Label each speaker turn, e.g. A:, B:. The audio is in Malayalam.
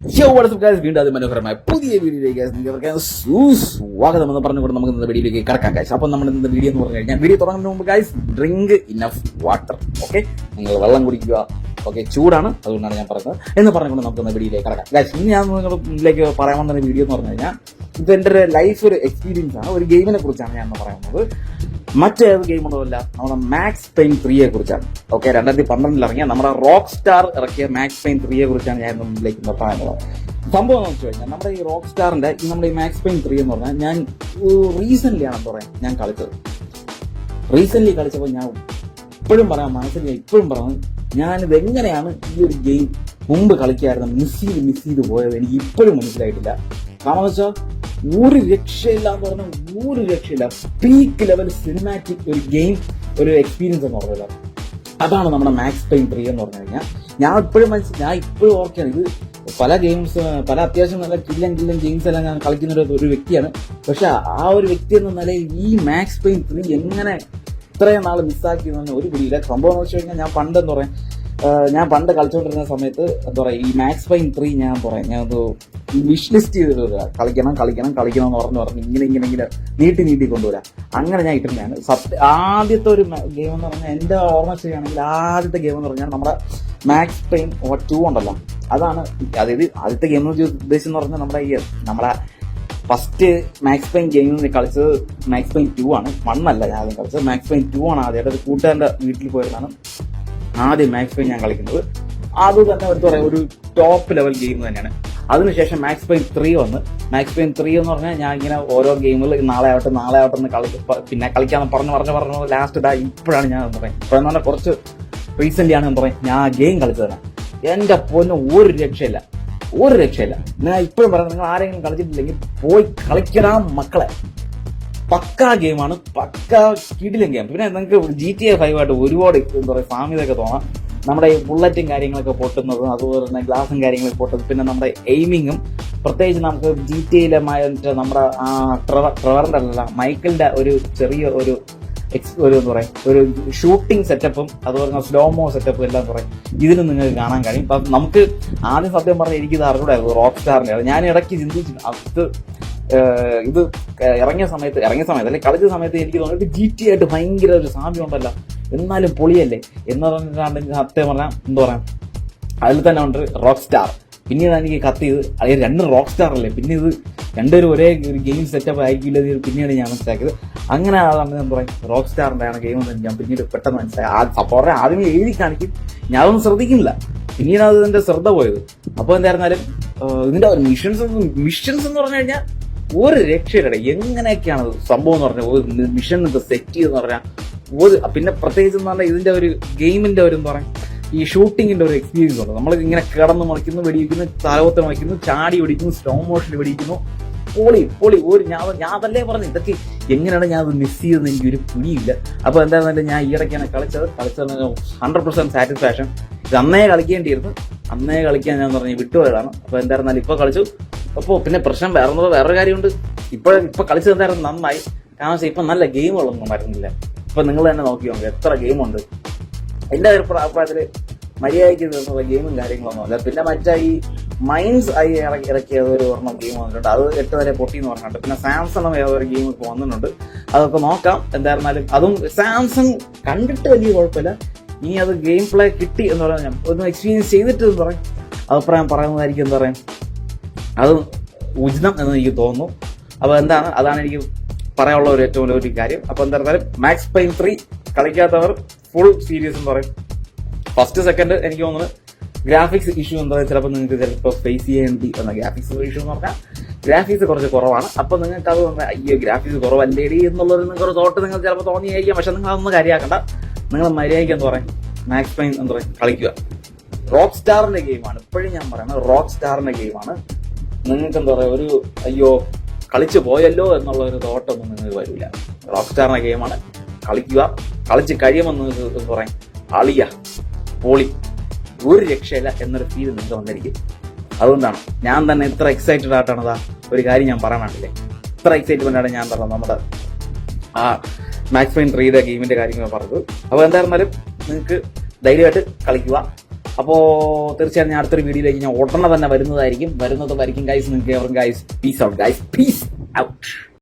A: വീണ്ടും അത് മനോഹരമായ പുതിയ വീഡിയോയിലേക്ക് നിങ്ങൾക്ക് സ്വാഗതം എന്ന് പറഞ്ഞുകൊണ്ട് നമുക്ക് ഇന്നത്തെ വീഡിയോയിലേക്ക് കടക്കാം ഗൈസ്. അപ്പം നമ്മൾ ഇന്നത്തെ വീഡിയോ എന്ന് പറഞ്ഞു കഴിഞ്ഞാൽ വീഡിയോ തുടങ്ങുന്നതിന് മുമ്പ് guys drink enough water. Okay, നിങ്ങൾ വെള്ളം കുടിക്കുക. ഓക്കെ, ചൂടാണ്, അതുകൊണ്ടാണ് ഞാൻ പറഞ്ഞത് എന്ന് പറഞ്ഞുകൊണ്ട് നമുക്ക് ഇന്ന് വീഡിയോയിലേക്ക് കടക്കാം ഗൈസ്. ഇനി ഞാൻ നിങ്ങളിലേക്ക് പറയാൻ വന്ന വീഡിയോ എന്ന് പറഞ്ഞു കഴിഞ്ഞാൽ ഇത് എൻ്റെ ഒരു ലൈഫ് ഒരു എക്സ്പീരിയൻസ് ആണ്. ഒരു ഗെയിമിനെ കുറിച്ചാണ് ഞാൻ പറയുന്നത്. മറ്റേത് ഗെയിമൊന്നുമല്ല, നമ്മുടെ മാക്സ് പെയിൻ 3യെ കുറിച്ചാണ്. ഓക്കെ, 2012 ഇറങ്ങിയ നമ്മുടെ റോക്ക് സ്റ്റാർ ഇറക്കിയ മാക്സ് പെയിൻ 3യെ കുറിച്ചാണ് ഞാൻ മുമ്പിലേക്ക് പറയുന്നത്. സംഭവം എന്ന് വെച്ച് കഴിഞ്ഞാൽ നമ്മുടെ ഈ റോക്ക് സ്റ്റാറിന്റെ നമ്മുടെ ഈ മാക്സ് പെയിൻ 3 എന്ന് പറഞ്ഞാൽ ഞാൻ റീസെന്റ് ആണ് പറയാം ഞാൻ കളിച്ചത്. റീസെന്റ് കളിച്ചപ്പോൾ ഞാൻ ഇപ്പോഴും പറയാം, മനസ്സിൽ ഇപ്പോഴും പറയാം, ഞാനിത് എങ്ങനെയാണ് ഈ ഒരു ഗെയിം മുമ്പ് കളിക്കായിരുന്നു മിസ് ചെയ്ത് പോയത് എനിക്ക് ഇപ്പോഴും മനസ്സിലായിട്ടില്ല. കാരണം വെച്ചാൽ ഒരു രക്ഷയില്ല എന്ന് പറഞ്ഞാൽ ഒരു രക്ഷയില്ല. പീക്ക് ലെവൽ സിനിമാറ്റിക് ഒരു ഗെയിം, ഒരു എക്സ്പീരിയൻസ് എന്ന് പറഞ്ഞത് അതാണ് നമ്മുടെ മാക്സ് പെയിൻ 3 എന്ന് പറഞ്ഞു കഴിഞ്ഞാൽ. ഞാൻ ഇപ്പോഴും ഓർക്കുകയാണ്, ഇത് പല ഗെയിംസ്, പല അത്യാവശ്യം നല്ല കില്ലൻ ഗെയിംസ് എല്ലാം ഞാൻ കളിക്കുന്ന ഒരു വ്യക്തിയാണ്. പക്ഷെ ആ ഒരു വ്യക്തി എന്ന നിലയിൽ ഈ മാക്സ് പെയിൻ 3 എങ്ങനെ ഇത്രയും നാൾ മിസ്സാക്കിയെന്ന് ഒരു പിടിയില്ല. സംഭവം എന്ന് വെച്ച് കഴിഞ്ഞാൽ ഞാൻ പണ്ട് കളിച്ചുകൊണ്ടിരുന്ന സമയത്ത് എന്താ പറയുക, ഈ മാക്സ് പെയിൻ 3 ഞാനത് വിഷ് ലിസ്റ്റ് ചെയ്തിട്ട് കളിക്കണം എന്ന് പറഞ്ഞ് ഇങ്ങനെ നീട്ടി കൊണ്ടുവരാം. അങ്ങനെ ഞാൻ ഇട്ടിരുന്നതാണ്. ആദ്യത്തെ ഒരു ഗെയിം എന്ന് പറഞ്ഞാൽ എൻ്റെ ഓർമ്മ ചെയ്യുകയാണെങ്കിൽ ആദ്യത്തെ ഗെയിം എന്ന് പറഞ്ഞാൽ നമ്മുടെ മാക്സ് പെയിൻ 2 ഉണ്ടല്ലോ, അതാണ്. അതായത് ആദ്യത്തെ ഗെയിം ഉദ്ദേശിച്ചെന്ന് പറഞ്ഞാൽ നമ്മുടെ ഫസ്റ്റ് മാക്സ് പെയിൻ ഗെയിമിൽ കളിച്ചത് മാക്സ് പെയിൻ 2 ആണ്. 1 അല്ല ഞാൻ ആദ്യം കളിച്ചത്, മാക്സ് പെയിൻ 2 ആണ് ആദ്യമായിട്ട്. ഒരു കൂട്ടുകാരൻ്റെ വീട്ടിൽ പോയതാണ് ആദ്യം മാക്സ് പെയിൻ ഞാൻ കളിക്കുന്നത്. അത് തന്നെ എന്താ പറയുക, ഒരു ടോപ്പ് ലെവൽ ഗെയിം തന്നെയാണ്. അതിനുശേഷം മാക്സ് പെയിൻ 3 വന്ന്. മാക്സ് പെയിൻ 3 എന്ന് പറഞ്ഞാൽ ഞാൻ ഇങ്ങനെ ഓരോ ഗെയിമുകൾ നാളെ ആവട്ടെ എന്ന് പിന്നെ കളിക്കാന്ന് പറഞ്ഞു ലാസ്റ്റ് ഇപ്പോഴാണ് ഞാൻ എന്താ പറയുക, ഇപ്പോഴെന്ന് പറഞ്ഞാൽ കുറച്ച് റീസെന്റ് ആണ് എന്താ പറയുക, ഞാൻ ആ ഗെയിം കളിച്ചതാണ്. എൻ്റെ പൊന്ന് ഒരു രക്ഷയില്ല. ഞാൻ ഇപ്പോഴും പറയാം, നിങ്ങൾ ആരെങ്കിലും കളിച്ചിട്ടില്ലെങ്കിൽ പോയി കളിക്കണം മക്കളെ. പക്കാ ഗെയിമാണ്, പക്കാ കിടിലൻ ഗെയിം. പിന്നെ നിങ്ങൾക്ക് GTA 5 ആയിട്ട് ഒരുപാട് എന്താ പറയുക സാമ്യതയൊക്കെ തോന്നാം. നമ്മുടെ ഈ ബുള്ളറ്റും കാര്യങ്ങളൊക്കെ പൊട്ടുന്നതും അതുപോലെ തന്നെ ഗ്ലാസും കാര്യങ്ങളൊക്കെ പൊട്ടുന്നത്, പിന്നെ നമ്മുടെ എയിമിങ്ങും, പ്രത്യേകിച്ച് നമുക്ക് GTAയിലെ നമ്മുടെ ട്രെവറിന്റെ അല്ല മൈക്കിളിന്റെ ഒരു ചെറിയ ഒരു എന്താ പറയുക, ഒരു ഷൂട്ടിംഗ് സെറ്റപ്പും അതുപോലെ സ്ലോമോ സെറ്റപ്പും എല്ലാം പറയും ഇതിന് നിങ്ങൾക്ക് കാണാൻ കഴിയും. അപ്പം നമുക്ക് ആദ്യം സത്യം പറഞ്ഞാൽ എനിക്കിത് അറിഞ്ഞൂടായിരുന്നു റോക്ക് സ്റ്റാറിന്റെ. ഞാൻ ഇടയ്ക്ക് ചിന്തിച്ചു അത് ഇത് ഇറങ്ങിയ സമയത്ത് അല്ലെങ്കിൽ കളിച്ച സമയത്ത് എനിക്ക് തോന്നിയിട്ട് GTA ആയിട്ട് ഭയങ്കര ഒരു സാമ്യം ഉണ്ടല്ലോ, എന്നാലും പൊളിയല്ലേ എന്ന് പറഞ്ഞിട്ടാണെങ്കിൽ സത്യം പറഞ്ഞാൽ എന്താ പറയാ, അതിൽ തന്നെ ഉണ്ട് റോക്ക് സ്റ്റാർ. പിന്നീട് എനിക്ക് കത്തിയത് അത് രണ്ടും റോക്ക് സ്റ്റാർ അല്ലേ, പിന്നെ ഇത് രണ്ടുപേരും ഒരേ ഒരു ഗെയിം സെറ്റപ്പ് ആയിരിക്കില്ല, പിന്നീട് ഞാൻ മനസ്സിലാക്കിയത്. അങ്ങനെ അതാണ് എന്താ പറയുക, റോക്ക് സ്റ്റാറിന്റെ ആണ് ഗെയിം എന്ന് ഞാൻ പിന്നീട് പെട്ടെന്ന് മനസ്സിലായി. സപ്പോർട്ട് ആദ്യമേ എഴുതി കാണിക്കും, ഞാൻ അതൊന്നും ശ്രദ്ധിക്കുന്നില്ല, പിന്നീട് അത് എന്റെ ശ്രദ്ധ പോയത്. അപ്പോൾ എന്തായിരുന്നാലും ഇതിന്റെ മിഷൻസ് എന്ന് പറഞ്ഞു കഴിഞ്ഞാൽ ഒരു രക്ഷയില്ല. എങ്ങനെയൊക്കെയാണ് സംഭവം എന്ന് പറഞ്ഞാൽ ഒരു മിഷൻ സെറ്റ് ചെയ്തെന്ന് പറഞ്ഞാൽ പിന്നെ പ്രത്യേകിച്ച് എന്ന് പറഞ്ഞാൽ ഇതിന്റെ ഒരു ഗെയിമിന്റെ ഒരു എന്താ പറയുക, ഈ ഷൂട്ടിങ്ങിന്റെ ഒരു എക്സ്പീരിയൻസ് ഉണ്ട്. നമ്മൾ ഇങ്ങനെ കിടന്ന് മുളയ്ക്കുന്നു, വെടിയിക്കുന്നു, തലവത്ത് മുളയ്ക്കുന്നു, ചാടി വെടിക്കുന്നു, സ്ലോ മോഷനിൽ വെടിയിക്കുന്നു, പൊളി ഒരു ഞാൻ അതല്ലേ പറഞ്ഞു, ഇതൊക്കെ എങ്ങനെയാണ് ഞാൻ അത് മിസ് ചെയ്തെന്ന് എനിക്കൊരു പിടിയില്ല. അപ്പോൾ എന്താണെന്നുണ്ടെങ്കിൽ ഞാൻ ഈ ഇടയ്ക്കാണ് കളിച്ചത് 100% സാറ്റിസ്ഫാക്ഷൻ. ഇത് അന്നേ കളിക്കേണ്ടിയിരുന്നു, അന്നേ കളിക്കാൻ ഞാൻ പറഞ്ഞു വിട്ടുപോയതാണ്. അപ്പോൾ എന്തായിരുന്നാലും ഇപ്പോൾ കളിച്ചു. അപ്പോൾ പിന്നെ പ്രശ്നം വേറൊരു കാര്യമുണ്ട്, ഇപ്പൊ കളിച്ചത് എന്തായിരുന്നു നന്നായി. കാരണം വെച്ചാൽ ഇപ്പൊ നല്ല ഗെയിമുകളൊന്നും വരുന്നില്ല. ഇപ്പൊ നിങ്ങൾ തന്നെ നോക്കിയോ എത്ര ഗെയിമുണ്ട്. എന്റെ അഭിപ്രായത്തിൽ മര്യാദയ്ക്ക് തീർന്നുള്ള ഗെയിമും കാര്യങ്ങളൊന്നും അല്ല. പിന്നെ മറ്റേ ഈ മൈൻസ് ആയി ഇറക്കിയത് ഒരു ഒരെണ്ണം ഗെയിം വന്നിട്ടുണ്ട്, അത് 8 വരെ പൊട്ടിയെന്ന് പറഞ്ഞിട്ടുണ്ട്. പിന്നെ സാംസങ് ഏതൊരു ഗെയിം ഇപ്പോൾ വന്നിട്ടുണ്ട്, അതൊക്കെ നോക്കാം. എന്തായിരുന്നാലും അതും സാംസങ് കണ്ടിട്ട് വലിയ കുഴപ്പമില്ല. ഇനി അത് ഗെയിം പ്ലേ കിട്ടി എന്ന് പറഞ്ഞാൽ ഒന്ന് എക്സ്പീരിയൻസ് ചെയ്തിട്ട് എന്ന് പറയും അഭിപ്രായം പറയുന്നതായിരിക്കും എന്താ പറയുക, അത് ഉചിതം എന്ന് എനിക്ക് തോന്നുന്നു. അപ്പോൾ അതാണ് എനിക്ക് പറയാനുള്ള ഒരു ഏറ്റവും വലിയ കാര്യം. അപ്പോൾ എന്തായിരുന്നാലും മാക്സ് പെയിൻ 3 കളിക്കാത്തവർ ഫുൾ സീരിയസ് എന്ന് പറയും. ഫസ്റ്റ് സെക്കൻഡ് എനിക്ക് തോന്നുന്നത് ഗ്രാഫിക്സ് ഇഷ്യൂ എന്താ ചിലപ്പോൾ നിങ്ങൾക്ക് ഫേസ് ചെയ്യേണ്ടി വന്ന ഗ്രാഫിക്സ് ഇഷ്യൂ എന്ന് പറഞ്ഞാൽ ഗ്രാഫിക്സ് കുറച്ച് കുറവാണ്. അപ്പോൾ നിങ്ങൾക്ക് അത് അയ്യോ ഗ്രാഫിക്സ് കുറവല്ലേടി എന്നുള്ളൊരു നിങ്ങൾക്കൊരു തോട്ട് നിങ്ങൾ ചിലപ്പോൾ തോന്നിയായിരിക്കാം. പക്ഷെ നിങ്ങൾ അതൊന്നും കാര്യമാക്കണ്ട, നിങ്ങൾ മര്യാദയ്ക്ക് എന്താ പറയുക മാക്സ് പെയിൻ എന്താ പറയുക കളിക്കുക. റോക്ക് സ്റ്റാറിന്റെ ഗെയിമാണ്, ഇപ്പോഴും ഞാൻ പറയുന്നത് റോക്ക് സ്റ്റാറിന്റെ ഗെയിമാണ്. നിങ്ങൾക്ക് എന്താ പറയുക ഒരു അയ്യോ കളിച്ചു പോയല്ലോ എന്നുള്ള ഒരു തോട്ടൊന്നും നിങ്ങൾക്ക് വരില്ല. റോക്ക് സ്റ്റാറിന്റെ ഗെയിമാണ്, കളിക്കുക. കളിച്ച് കഴിയുമ്പോൾ നിങ്ങൾക്ക് എന്താ പറയാം അളിയ പൊളി ഒരു രക്ഷയില്ല എന്നൊരു ഫീൽ നിങ്ങൾക്ക് വന്നിരിക്കും. അതുകൊണ്ടാണ് ഞാൻ തന്നെ ഇത്ര എക്സൈറ്റഡ് ആയിട്ടാണ് ഒരു കാര്യം ഞാൻ പറയാനായിട്ടില്ലേ, ഇത്ര എക്സൈറ്റ്മെന്റ് ആണ് ഞാൻ പറഞ്ഞത് നമ്മുടെ ആ മാക്സ് പെയിൻ 3 ഗെയിമിന്റെ കാര്യങ്ങൾ പറഞ്ഞത്. അപ്പോൾ എന്തായിരുന്നാലും നിങ്ങൾക്ക് ധൈര്യമായിട്ട് കളിക്കുക. അപ്പോൾ തീർച്ചയായും ഞാൻ അടുത്തൊരു വീഡിയോയിലേക്ക് ഞാൻ ഉടനെ തന്നെ വരുന്നതായിരിക്കും ഗൈസ്. നിങ്ങൾക്ക് എവരും guys peace out guys, peace out.